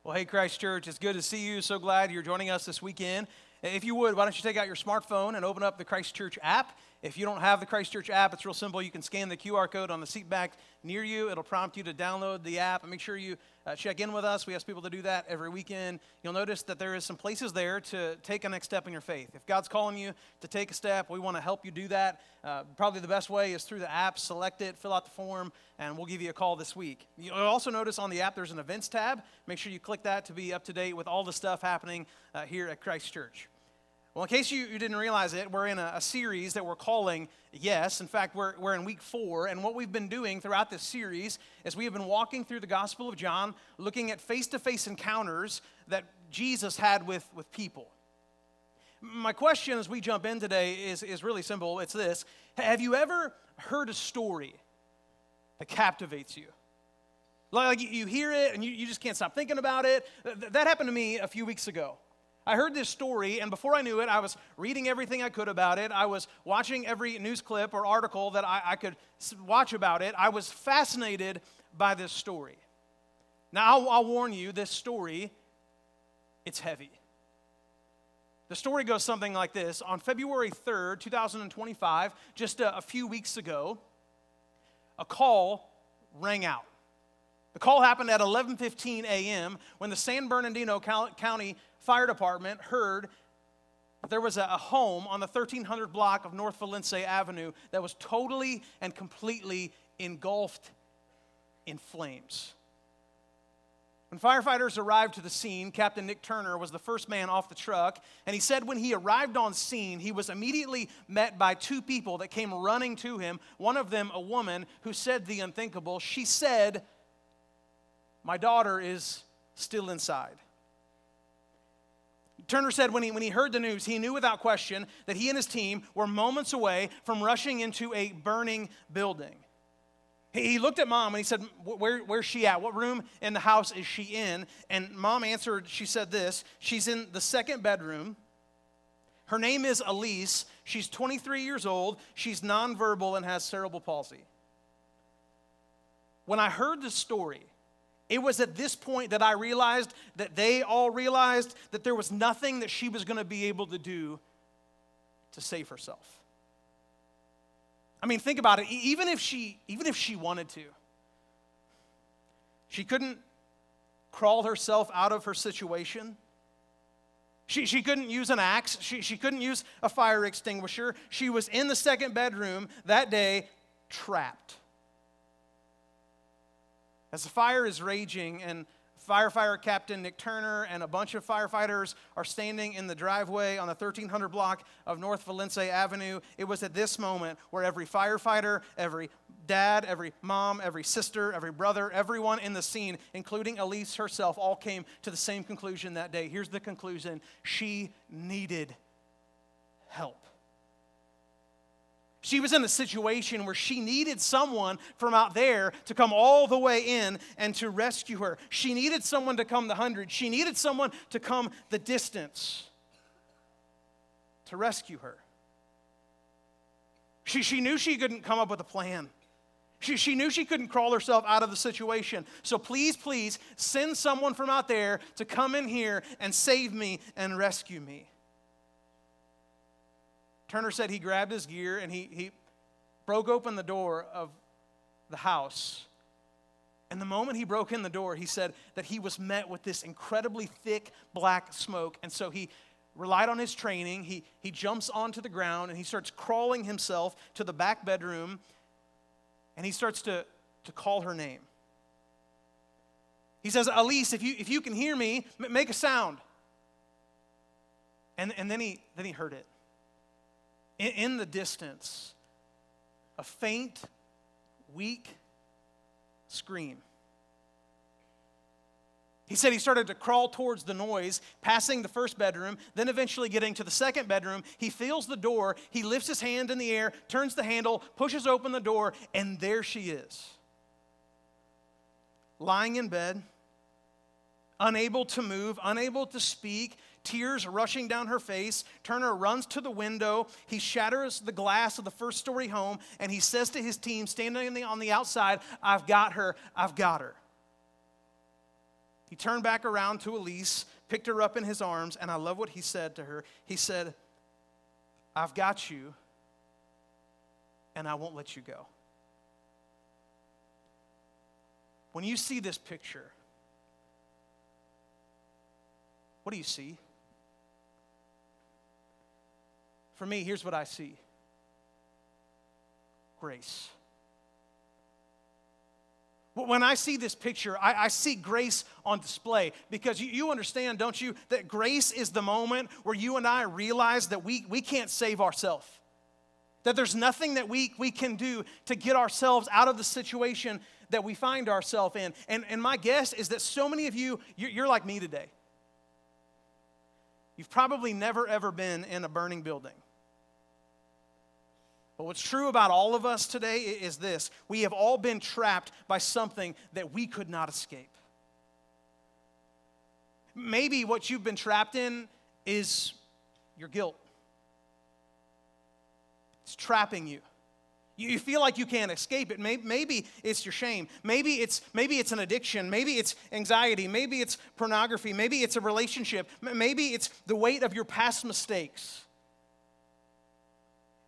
Well, hey, Christ Church, it's good to see you. So glad you're joining us this weekend. If you would, why don't you take out your smartphone and open up the Christ Church app. If you don't have the Christ Church app, it's real simple. You can scan the QR code on the seat back near you. It'll prompt you to download the app. And make sure you check in with us. We ask people to do that every weekend. You'll notice that there is some places there to take a next step in your faith. If God's calling you to take a step, we want to help you do that. Probably the best way is through the app. Select it, fill out the form, and we'll give you a call this week. You'll also notice on the app there's an events tab. Make sure you click that to be up to date with all the stuff happening here at Christ Church. Well, in case you didn't realize it, we're in a series that we're calling Yes. In fact, we're in week 4, and what we've been doing throughout this series is we have been walking through the Gospel of John, looking at face-to-face encounters that Jesus had with people. My question as we jump in today is really simple. It's this: have you ever heard a story that captivates you? Like you hear it and you just can't stop thinking about it? That happened to me a few weeks ago. I heard this story, and before I knew it, I was reading everything I could about it. I was watching every news clip or article that I could watch about it. I was fascinated by this story. Now, I'll warn you, this story, it's heavy. The story goes something like this. On February 3rd, 2025, just a few weeks ago, a call rang out. The call happened at 11:15 a.m. when the San Bernardino County Fire Department heard that there was a home on the 1300 block of North Valencia Avenue that was totally and completely engulfed in flames. When firefighters arrived to the scene, Captain Nick Turner was the first man off the truck, and he said when he arrived on scene, he was immediately met by 2 people that came running to him, one of them a woman who said the unthinkable. She said, "My daughter is still inside." Turner said when he heard the news, he knew without question that he and his team were moments away from rushing into a burning building. He looked at Mom and he said, where's she at? What room in the house is she in? And Mom answered, she said this: she's in the 2nd bedroom. Her name is Elise. She's 23 years old. She's nonverbal and has cerebral palsy. When I heard this story, it was at this point that I realized, that they all realized, that there was nothing that she was going to be able to do to save herself. I mean, think about it. Even if she wanted to, she couldn't crawl herself out of her situation. She couldn't use an axe. She couldn't use a fire extinguisher. She was in the 2nd bedroom that day, trapped. As the fire is raging and firefighter Captain Nick Turner and a bunch of firefighters are standing in the driveway on the 1300 block of North Valencia Avenue, it was at this moment where every firefighter, every dad, every mom, every sister, every brother, everyone in the scene, including Elise herself, all came to the same conclusion that day. Here's the conclusion: she needed help. She was in a situation where she needed someone from out there to come all the way in and to rescue her. She needed someone to come the 100. She needed someone to come the distance to rescue her. She knew she couldn't come up with a plan. She knew she couldn't crawl herself out of the situation. So please, send someone from out there to come in here and save me and rescue me. Turner said he grabbed his gear and he broke open the door of the house. And the moment he broke in the door, he said that he was met with this incredibly thick black smoke. And so he relied on his training. He jumps onto the ground and he starts crawling himself to the back bedroom. And he starts to call her name. He says, "Elise, if you can hear me, make a sound." And then he heard it. In the distance, a faint, weak scream. He said he started to crawl towards the noise, passing the 1st bedroom, then eventually getting to the 2nd bedroom. He feels the door, he lifts his hand in the air, turns the handle, pushes open the door, and there she is. Lying in bed, unable to move, unable to speak, tears rushing down her face. Turner runs to the window. He shatters the glass of the 1st-story home, and he says to his team standing on the outside, "I've got her, I've got her." He turned back around to Elise, picked her up in his arms, and I love what he said to her. He said, I've got you, and I won't let you go. When you see this picture, what do you see? For me, here's what I see. Grace. When I see this picture, I see grace on display because you understand, don't you, that grace is the moment where you and I realize that we can't save ourselves. That there's nothing that we can do to get ourselves out of the situation that we find ourselves in. And my guess is that so many of you're like me today. You've probably never, ever been in a burning building. But what's true about all of us today is this. We have all been trapped by something that we could not escape. Maybe what you've been trapped in is your guilt. It's trapping you. You feel like you can't escape it. Maybe it's your shame. Maybe it's an addiction. Maybe it's anxiety. Maybe it's pornography. Maybe it's a relationship. Maybe it's the weight of your past mistakes.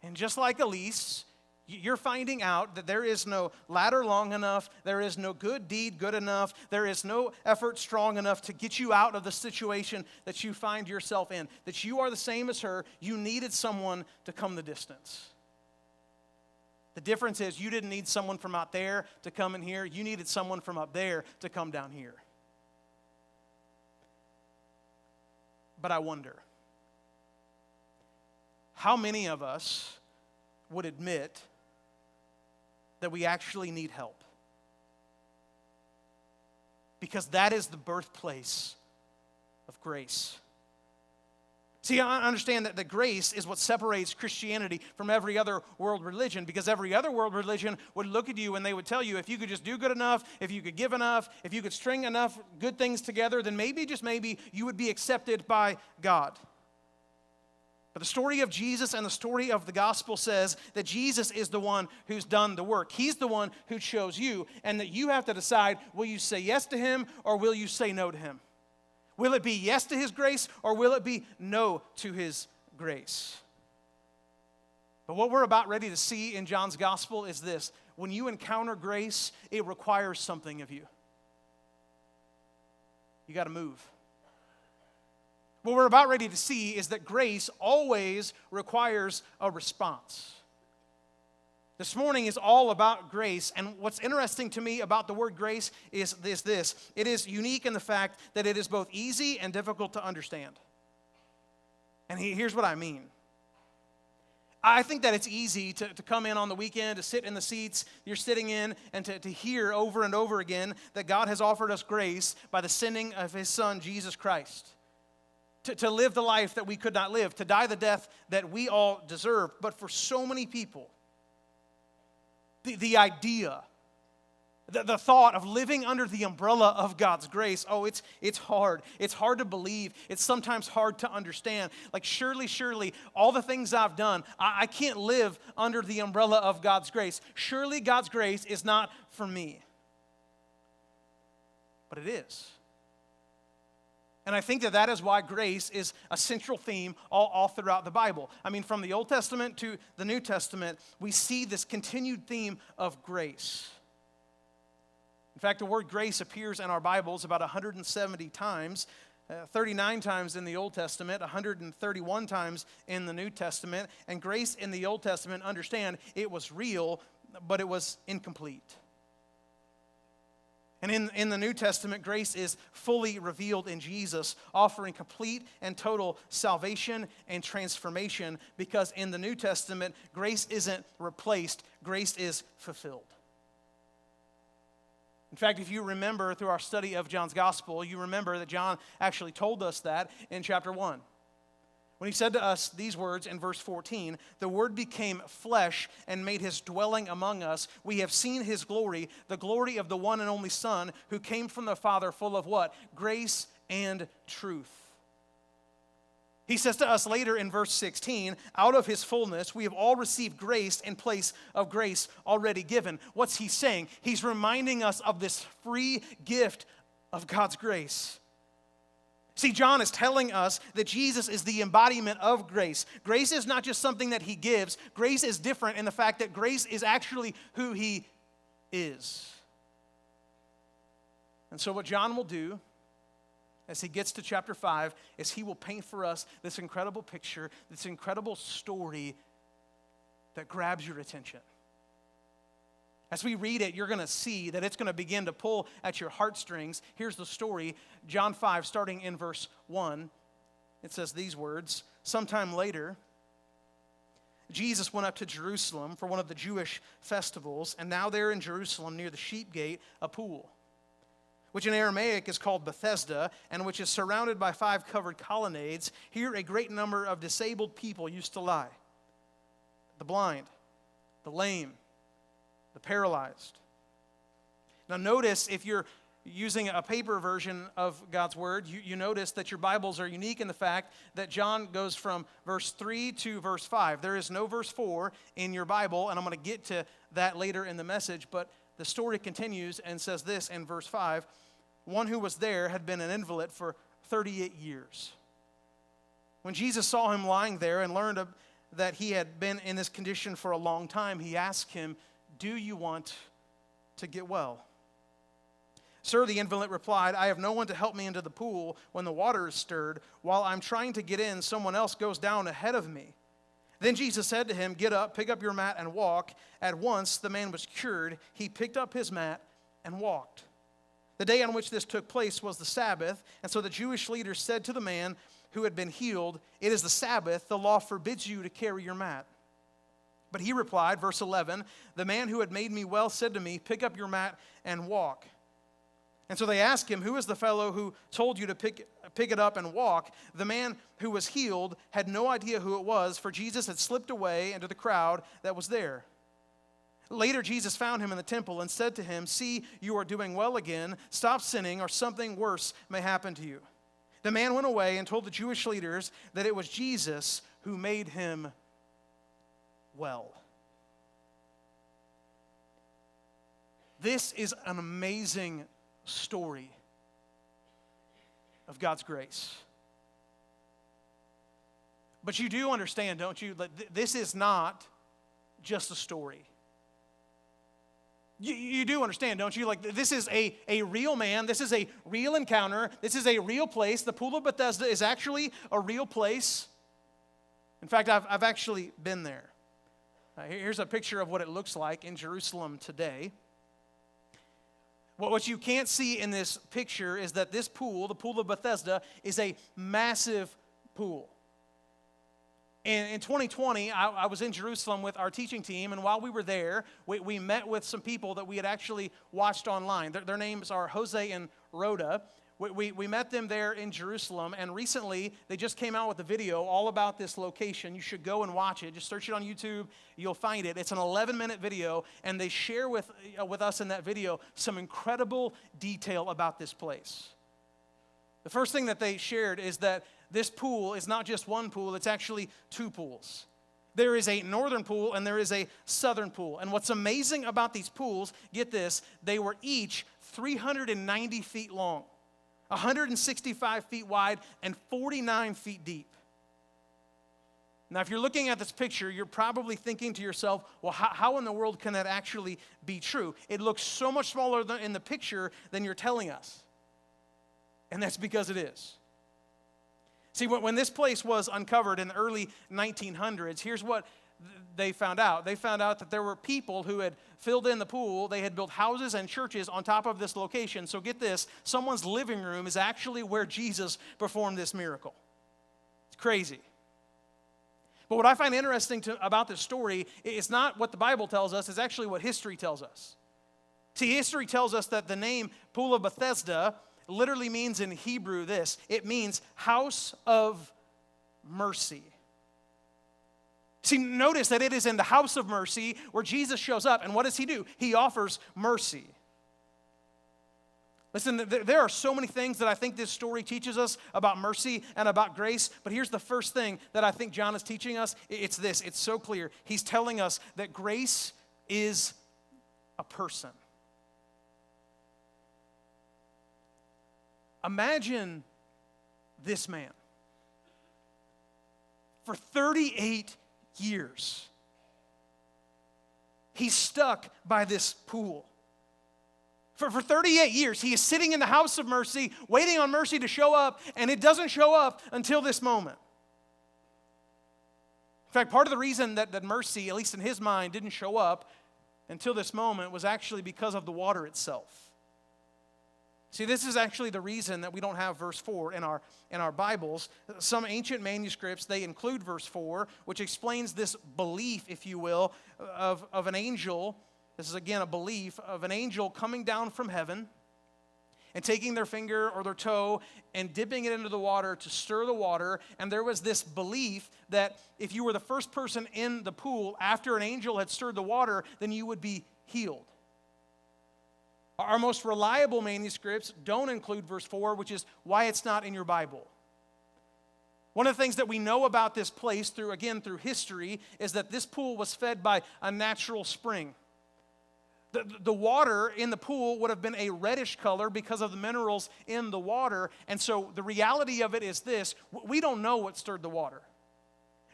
And just like Elise, you're finding out that there is no ladder long enough, there is no good deed good enough, there is no effort strong enough to get you out of the situation that you find yourself in. That you are the same as her, you needed someone to come the distance. The difference is you didn't need someone from out there to come in here, you needed someone from up there to come down here. But I wonder, how many of us would admit that we actually need help? Because that is the birthplace of grace. See, I understand that the grace is what separates Christianity from every other world religion, because every other world religion would look at you and they would tell you if you could just do good enough, if you could give enough, if you could string enough good things together, then maybe, just maybe, you would be accepted by God. But the story of Jesus and the story of the gospel says that Jesus is the one who's done the work. He's the one who chose you, and that you have to decide, will you say yes to him or will you say no to him? Will it be yes to his grace or will it be no to his grace? But what we're about ready to see in John's gospel is this. When you encounter grace, it requires something of you. You got to move. What we're about ready to see is that grace always requires a response. This morning is all about grace, and what's interesting to me about the word grace is this. It is unique in the fact that it is both easy and difficult to understand. And here's what I mean. I think that it's easy to come in on the weekend, to sit in the seats you're sitting in, and to hear over and over again that God has offered us grace by the sending of his Son, Jesus Christ. To live the life that we could not live, to die the death that we all deserve. But for so many people, the idea, the thought of living under the umbrella of God's grace, it's hard. It's hard to believe. It's sometimes hard to understand. Like, surely, all the things I've done, I can't live under the umbrella of God's grace. Surely God's grace is not for me. But it is. And I think that is why grace is a central theme all throughout the Bible. I mean, from the Old Testament to the New Testament, we see this continued theme of grace. In fact, the word grace appears in our Bibles about 170 times, 39 times in the Old Testament, 131 times in the New Testament. And grace in the Old Testament, understand, it was real, but it was incomplete. And in the New Testament, grace is fully revealed in Jesus, offering complete and total salvation and transformation, because in the New Testament, grace isn't replaced, grace is fulfilled. In fact, if you remember through our study of John's gospel, you remember that John actually told us that in chapter 1. When he said to us these words in verse 14, the Word became flesh and made his dwelling among us. We have seen his glory, the glory of the one and only Son, who came from the Father, full of what? Grace and truth. He says to us later in verse 16, out of his fullness we have all received grace in place of grace already given. What's he saying? He's reminding us of this free gift of God's grace. See, John is telling us that Jesus is the embodiment of grace. Grace is not just something that he gives. Grace is different in the fact that grace is actually who he is. And so what John will do as he gets to chapter 5 is he will paint for us this incredible picture, this incredible story that grabs your attention. As we read it, you're going to see that it's going to begin to pull at your heartstrings. Here's the story, John 5, starting in verse 1. It says these words, "Sometime later, Jesus went up to Jerusalem for one of the Jewish festivals, and now there in Jerusalem near the sheep gate, a pool, which in Aramaic is called Bethesda, and which is surrounded by 5 covered colonnades. Here a great number of disabled people used to lie, the blind, the lame, the paralyzed." Now notice, if you're using a paper version of God's word, you notice that your Bibles are unique in the fact that John goes from verse 3 to verse 5. There is no verse 4 in your Bible, and I'm going to get to that later in the message, but the story continues and says this in verse 5, "One who was there had been an invalid for 38 years. When Jesus saw him lying there and learned that he had been in this condition for a long time, he asked him, 'Do you want to get well?' 'Sir,' the invalid replied, 'I have no one to help me into the pool when the water is stirred. While I'm trying to get in, someone else goes down ahead of me.' Then Jesus said to him, 'Get up, pick up your mat, and walk.' At once the man was cured. He picked up his mat and walked. The day on which this took place was the Sabbath, and so the Jewish leaders said to the man who had been healed, 'It is the Sabbath. The law forbids you to carry your mat.' But he replied," verse 11, "The man who had made me well said to me, 'Pick up your mat and walk.' And so they asked him, 'Who is the fellow who told you to pick it up and walk?' The man who was healed had no idea who it was, for Jesus had slipped away into the crowd that was there. Later, Jesus found him in the temple and said to him, 'See, you are doing well again. Stop sinning, or something worse may happen to you.' The man went away and told the Jewish leaders that it was Jesus who made him well." This is an amazing story of God's grace. But you do understand, don't you, that this is not just a story. You do understand, don't you? Like, this is a real man. This is a real encounter. This is a real place. The Pool of Bethesda is actually a real place. In fact, I've actually been there. Here's a picture of what it looks like in Jerusalem today. What you can't see in this picture is that this pool, the Pool of Bethesda, is a massive pool. In 2020, I was in Jerusalem with our teaching team, and while we were there, we met with some people that we had actually watched online. Their names are Jose and Rhoda. We met them there in Jerusalem, and recently they just came out with a video all about this location. You should go and watch it. Just search it on YouTube. You'll find it. It's an 11-minute video, and they share with us in that video some incredible detail about this place. The first thing that they shared is that this pool is not just one pool, it's actually 2 pools. There is a northern pool and there is a southern pool. And what's amazing about these pools, get this, they were each 390 feet long, 165 feet wide, and 49 feet deep. Now, if you're looking at this picture, you're probably thinking to yourself, well, how in the world can that actually be true? It looks so much smaller in the picture than you're telling us. And that's because it is. See, when this place was uncovered in the early 1900s, here's what they found out. They found out that there were people who had filled in the pool. They had built houses and churches on top of this location. So get this, someone's living room is actually where Jesus performed this miracle. It's crazy. But what I find interesting about this story is not what the Bible tells us, it's actually what history tells us. See, history tells us that the name Pool of Bethesda literally means in Hebrew this. It means house of mercy. See, notice that it is in the house of mercy where Jesus shows up. And what does he do? He offers mercy. Listen, there are so many things that I think this story teaches us about mercy and about grace. But here's the first thing that I think John is teaching us. It's this. It's so clear. He's telling us that grace is a person. Imagine this man. For 38 years, he's stuck by this pool. For 38 years, he is sitting in the house of mercy, waiting on mercy to show up, and it doesn't show up until this moment. In fact, part of the reason that mercy, at least in his mind, didn't show up until this moment was actually because of the water itself. See, this is actually the reason that we don't have verse 4 in our Bibles. Some ancient manuscripts, they include verse 4, which explains this belief, if you will, of an angel. This is, again, a belief of an angel coming down from heaven and taking their finger or their toe and dipping it into the water to stir the water. And there was this belief that if you were the first person in the pool after an angel had stirred the water, then you would be healed. Our most reliable manuscripts don't include verse 4, which is why it's not in your Bible. One of the things that we know about this place through history is that this pool was fed by a natural spring. The water in the pool would have been a reddish color because of the minerals in the water. And so the reality of it is this: we don't know what stirred the water.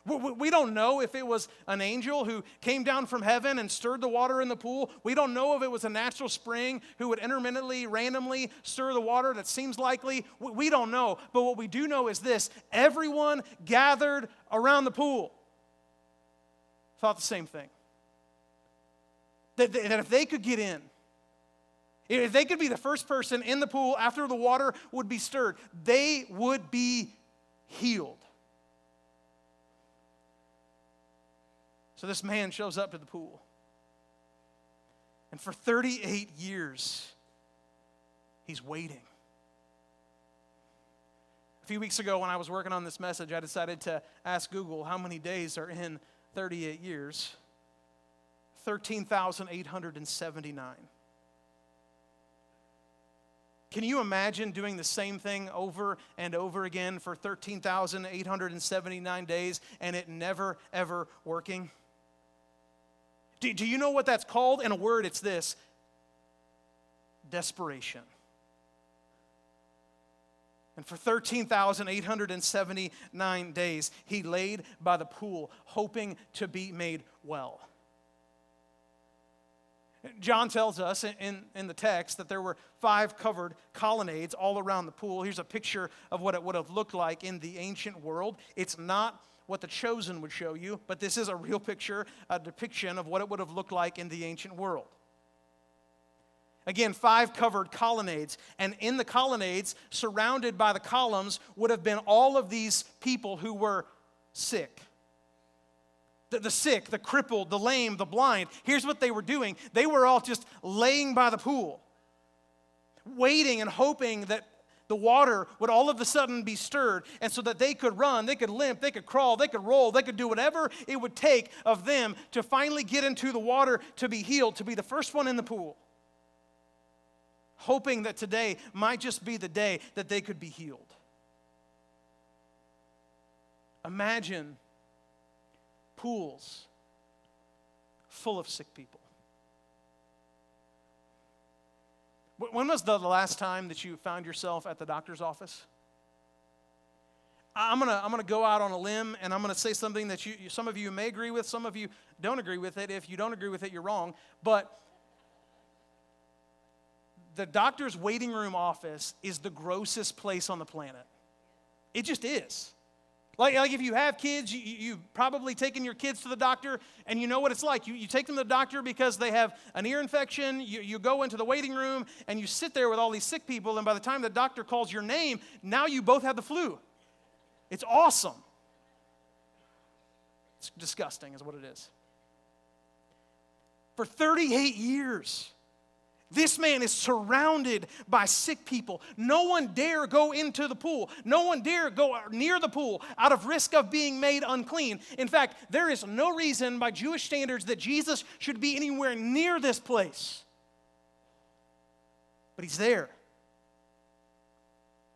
We don't know if it was an angel who came down from heaven and stirred the water in the pool. We don't know if it was a natural spring who would intermittently, randomly stir the water. That seems likely. We don't know. But what we do know is this: everyone gathered around the pool thought the same thing. That if they could get in, if they could be the first person in the pool after the water would be stirred, they would be healed. So this man shows up to the pool. And for 38 years, he's waiting. A few weeks ago when I was working on this message, I decided to ask Google how many days are in 38 years. 13,879. Can you imagine doing the same thing over and over again for 13,879 days and it never, ever working? Do you know what that's called? In a word, it's this: desperation. And for 13,879 days, he laid by the pool, hoping to be made well. John tells us in the text that there were 5 covered colonnades all around the pool. Here's a picture of what it would have looked like in the ancient world. It's not what The Chosen would show you, but this is a real picture, a depiction of what it would have looked like in the ancient world. Again, 5 covered colonnades, and in the colonnades, surrounded by the columns, would have been all of these people who were sick. The sick, the crippled, the lame, the blind. Here's what they were doing. They were all just laying by the pool, waiting and hoping that the water would all of a sudden be stirred, and so that they could run, they could limp, they could crawl, they could roll, they could do whatever it would take of them to finally get into the water, to be healed, to be the first one in the pool, hoping that today might just be the day that they could be healed. Imagine pools full of sick people. When was the last time that you found yourself at the doctor's office? I'm gonna go out on a limb and I'm gonna say something that some of you may agree with, some of you don't agree with it. If you don't agree with it, you're wrong. But the doctor's waiting room office is the grossest place on the planet. It just is. Like if you have kids, you've probably taken your kids to the doctor, and you know what it's like. You take them to the doctor because they have an ear infection. You go into the waiting room, and you sit there with all these sick people, and by the time the doctor calls your name, now you both have the flu. It's awesome. It's disgusting is what it is. For 38 years, this man is surrounded by sick people. No one dare go into the pool. No one dare go near the pool out of risk of being made unclean. In fact, there is no reason by Jewish standards that Jesus should be anywhere near this place. But he's there.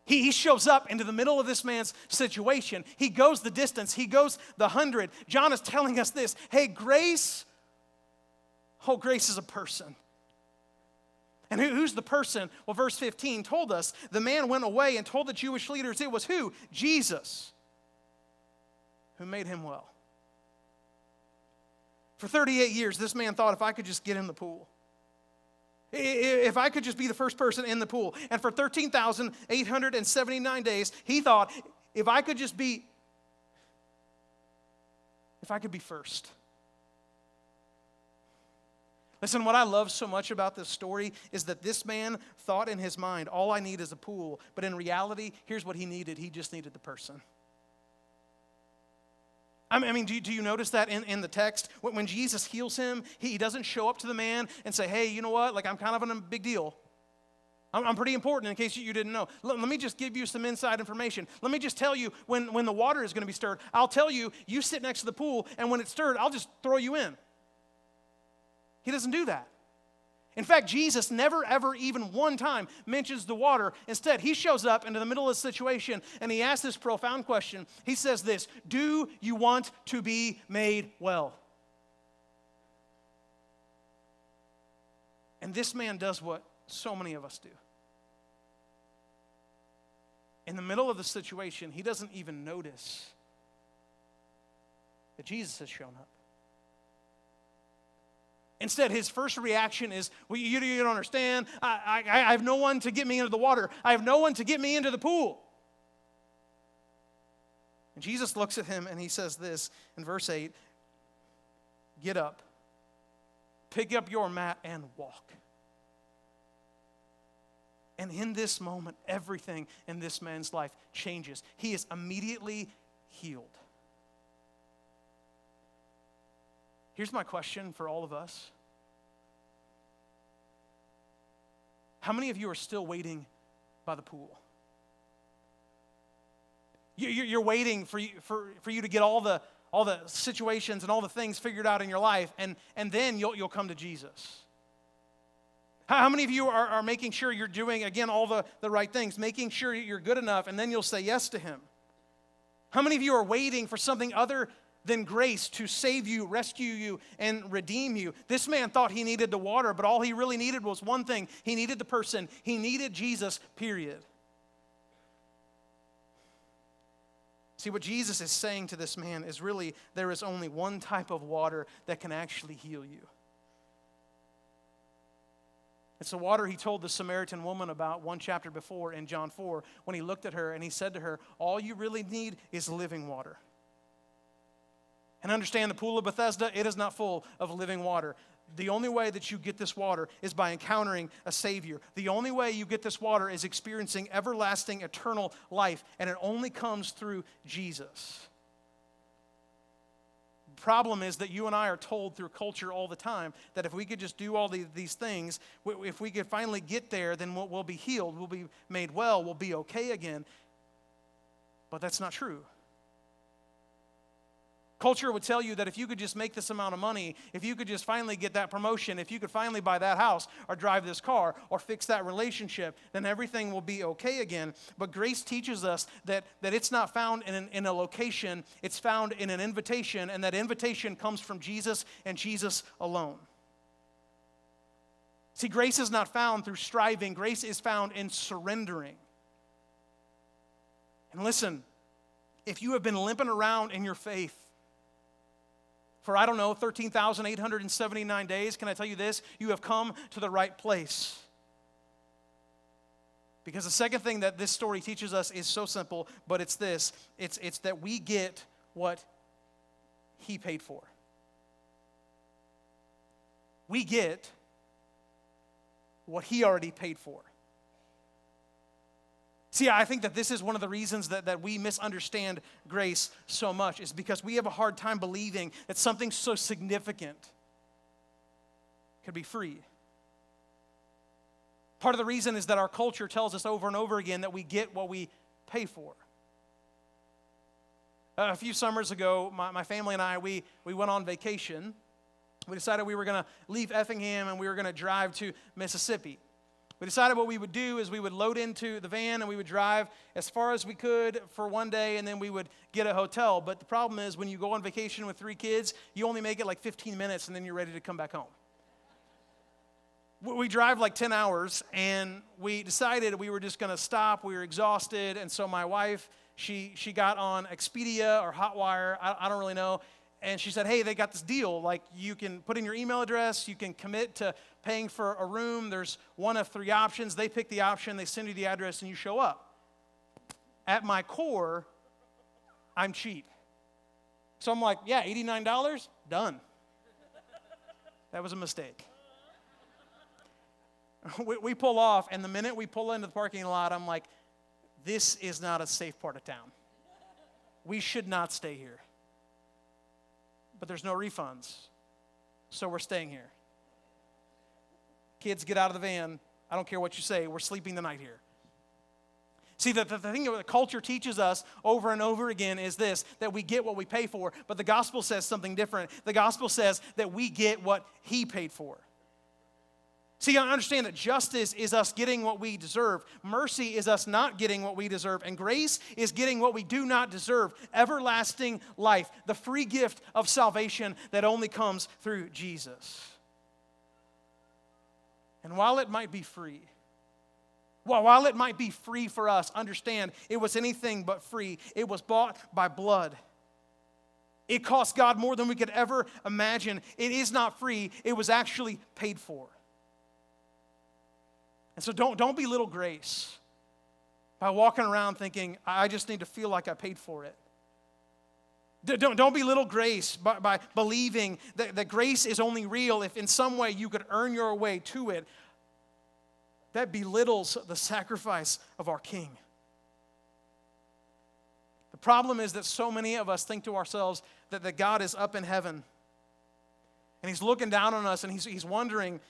He shows up into the middle of this man's situation. He goes the distance. He goes the 100. John is telling us this. Hey, grace is a person. And who's the person? Well, verse 15 told us the man went away and told the Jewish leaders it was who? Jesus, who made him well. For 38 years, this man thought, if I could just get in the pool, if I could just be the first person in the pool. And for 13,879 days, he thought, if I could be first. Listen, what I love so much about this story is that this man thought in his mind, all I need is a pool. But in reality, here's what he needed. He just needed the person. I mean, do you notice that in the text? When Jesus heals him, he doesn't show up to the man and say, hey, you know what? Like, I'm kind of in a big deal. I'm pretty important in case you didn't know. Let me just give you some inside information. Let me just tell you when the water is going to be stirred. I'll tell you, you sit next to the pool, and when it's stirred, I'll just throw you in. He doesn't do that. In fact, Jesus never, ever, even one time mentions the water. Instead, he shows up into the middle of the situation, and he asks this profound question. He says this, do you want to be made well? And this man does what so many of us do. In the middle of the situation, he doesn't even notice that Jesus has shown up. Instead, his first reaction is, well, you don't understand. I have no one to get me into the water. I have no one to get me into the pool. And Jesus looks at him and he says this in verse 8, get up, pick up your mat and walk. And in this moment, everything in this man's life changes. He is immediately healed. Here's my question for all of us. How many of you are still waiting by the pool? You're waiting for you to get all the situations and all the things figured out in your life, and then you'll come to Jesus. How many of you are making sure you're doing, again, all the right things, making sure you're good enough, and then you'll say yes to him? How many of you are waiting for something other than grace to save you, rescue you, and redeem you? This man thought he needed the water, but all he really needed was one thing. He needed the person. He needed Jesus, period. See, what Jesus is saying to this man is really there is only one type of water that can actually heal you. It's the water he told the Samaritan woman about one chapter before in John 4 when he looked at her and he said to her, all you really need is living water. And understand the pool of Bethesda, it is not full of living water. The only way that you get this water is by encountering a Savior. The only way you get this water is experiencing everlasting, eternal life, and it only comes through Jesus. The problem is that you and I are told through culture all the time that if we could just do all these things, if we could finally get there, then we'll be healed, we'll be made well, we'll be okay again. But that's not true. Culture would tell you that if you could just make this amount of money, if you could just finally get that promotion, if you could finally buy that house or drive this car or fix that relationship, then everything will be okay again. But grace teaches us that it's not found in a location, it's found in an invitation, and that invitation comes from Jesus and Jesus alone. See, grace is not found through striving. Grace is found in surrendering. And listen, if you have been limping around in your faith for, 13,879 days, can I tell you this? You have come to the right place. Because the second thing that this story teaches us is so simple, but it's this. It's that we get what he paid for. We get what he already paid for. See, I think that this is one of the reasons that we misunderstand grace so much, is because we have a hard time believing that something so significant could be free. Part of the reason is that our culture tells us over and over again that we get what we pay for. A few summers ago, my family and I, we went on vacation. We decided we were going to leave Effingham and we were going to drive to Mississippi. We decided what we would do is we would load into the van and we would drive as far as we could for one day, and then we would get a hotel. But the problem is when you go on vacation with 3 kids, you only make it like 15 minutes and then you're ready to come back home. We drive like 10 hours, and we decided we were just going to stop. We were exhausted, and so my wife, she got on Expedia or Hotwire, I don't really know, and she said, hey, they got this deal. Like, you can put in your email address, you can commit to paying for a room. There's one of 3 options. They pick the option, they send you the address, and you show up. At my core, I'm cheap. So I'm like, yeah, $89, done. That was a mistake. We pull off, and the minute we pull into the parking lot, I'm like, this is not a safe part of town. We should not stay here. But there's no refunds, so we're staying here. Kids, get out of the van. I don't care what you say. We're sleeping the night here. See, the thing that culture teaches us over and over again is this, that we get what we pay for, but the gospel says something different. The gospel says that we get what he paid for. See, I understand that justice is us getting what we deserve. Mercy is us not getting what we deserve. And grace is getting what we do not deserve. Everlasting life, the free gift of salvation that only comes through Jesus. And while it might be free, while it might be free for us, understand it was anything but free. It was bought by blood. It cost God more than we could ever imagine. It is not free. It was actually paid for. And so don't belittle grace by walking around thinking, I just need to feel like I paid for it. Don't belittle grace by believing that grace is only real if in some way you could earn your way to it. That belittles the sacrifice of our King. The problem is that so many of us think to ourselves that God is up in heaven and he's looking down on us and he's wondering,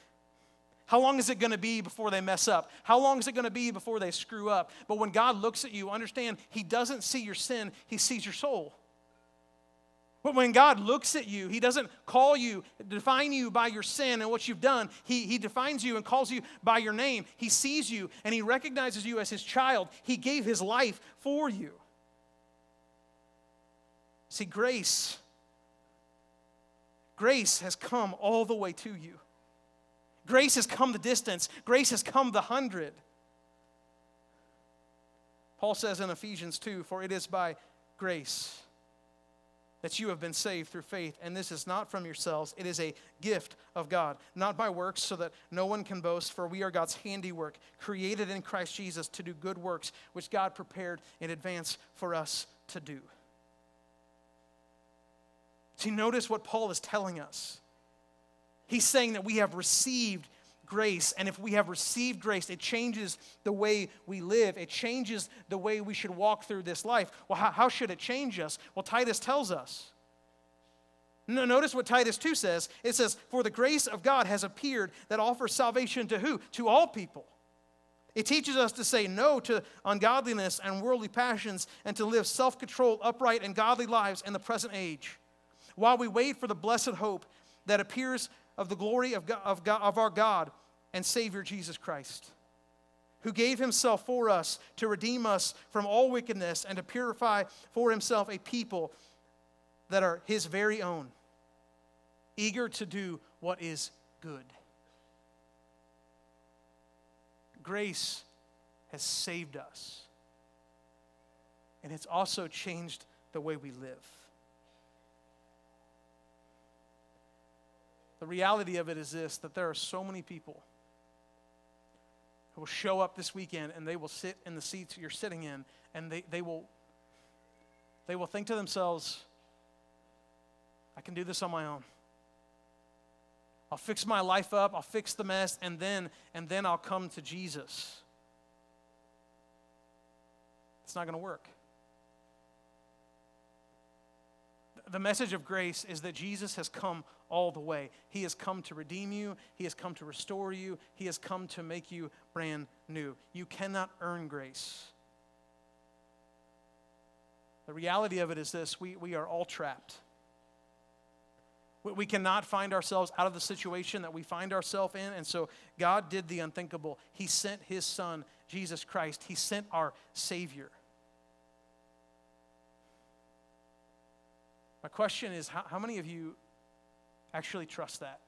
how long is it going to be before they mess up? How long is it going to be before they screw up? But when God looks at you, understand, he doesn't see your sin, he sees your soul. But when God looks at you, he doesn't call you, define you by your sin and what you've done. He defines you and calls you by your name. He sees you and he recognizes you as his child. He gave his life for you. See, grace has come all the way to you. Grace has come the distance. Grace has come the 100. Paul says in Ephesians 2, for it is by grace that you have been saved through faith, and this is not from yourselves. It is a gift of God, not by works, so that no one can boast, for we are God's handiwork, created in Christ Jesus to do good works, which God prepared in advance for us to do. See, notice what Paul is telling us. He's saying that we have received grace, and if we have received grace, it changes the way we live. It changes the way we should walk through this life. Well, how should it change us? Well, Titus tells us. Notice what Titus 2 says. It says, for the grace of God has appeared that offers salvation to who? To all people. It teaches us to say no to ungodliness and worldly passions and to live self-controlled, upright, and godly lives in the present age, while we wait for the blessed hope that appears of the glory of our God and Savior Jesus Christ, who gave himself for us to redeem us from all wickedness and to purify for himself a people that are his very own, eager to do what is good. Grace has saved us, and it's also changed the way we live. The reality of it is this, that there are so many people who will show up this weekend and they will sit in the seats you're sitting in, and they will think to themselves, I can do this on my own. I'll fix my life up, I'll fix the mess, and then I'll come to Jesus. It's not going to work. The message of grace is that Jesus has come all the way. He has come to redeem you. He has come to restore you. He has come to make you brand new. You cannot earn grace. The reality of it is this, we are all trapped. We cannot find ourselves out of the situation that we find ourselves in, and so God did the unthinkable. He sent his Son, Jesus Christ. He sent our Savior. My question is, how many of you actually trust that?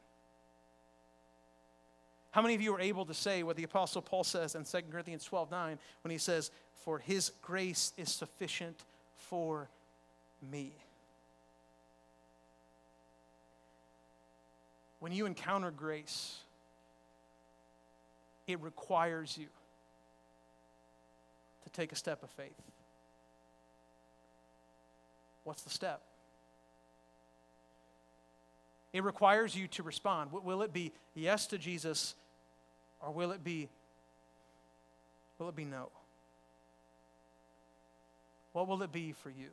How many of you are able to say what the Apostle Paul says in 2 Corinthians 12:9 when he says, "For his grace is sufficient for me"? When you encounter grace, it requires you to take a step of faith. What's the step? It requires you to respond. Will it be yes to Jesus, or will it be no? What will it be for you?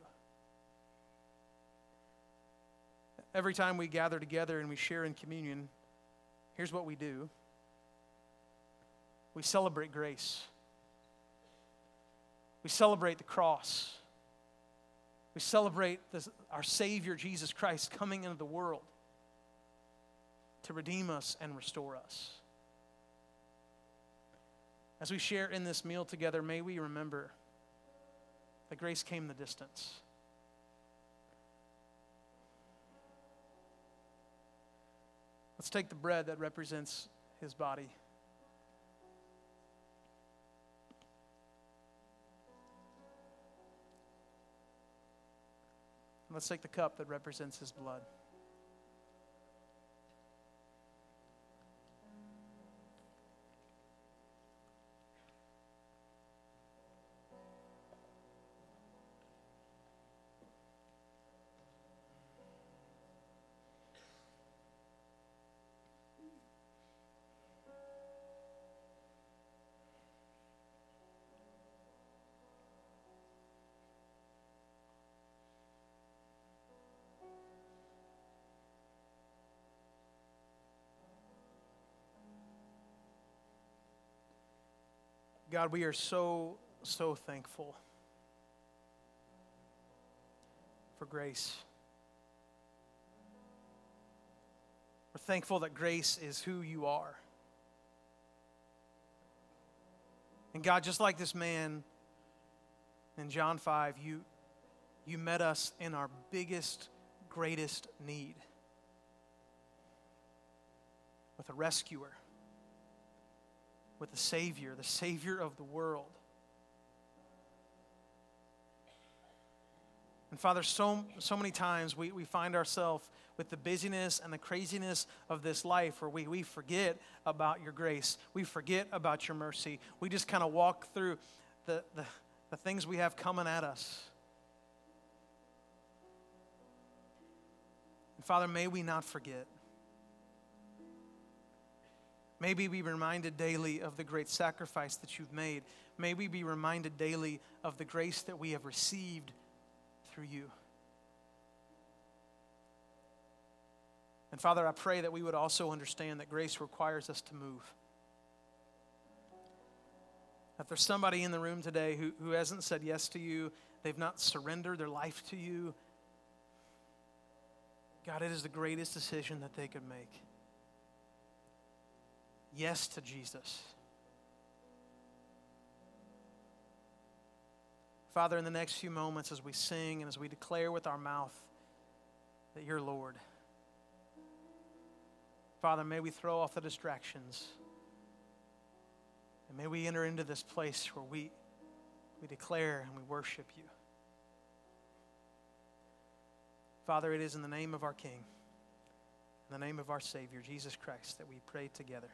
Every time we gather together and we share in communion, here's what we do. We celebrate grace. We celebrate the cross. We celebrate our Savior, Jesus Christ, coming into the world to redeem us and restore us. As we share in this meal together, may we remember that grace came the distance. Let's take the bread that represents his body. Let's take the cup that represents his blood. God, we are so thankful for grace. We're thankful that grace is who you are. And God, just like this man in John 5, you met us in our biggest, greatest need with a rescuer, with the Savior of the world. And Father, so many times we find ourselves with the busyness and the craziness of this life where we forget about your grace. We forget about your mercy. We just kind of walk through the things we have coming at us. And Father, may we not forget. May we be reminded daily of the great sacrifice that you've made. May we be reminded daily of the grace that we have received through you. And Father, I pray that we would also understand that grace requires us to move. If there's somebody in the room today who hasn't said yes to you, they've not surrendered their life to you, God, it is the greatest decision that they could make. Yes to Jesus. Father, in the next few moments as we sing and as we declare with our mouth that you're Lord, Father, may we throw off the distractions. And may we enter into this place where we declare and we worship you. Father, it is in the name of our King, in the name of our Savior, Jesus Christ, that we pray together.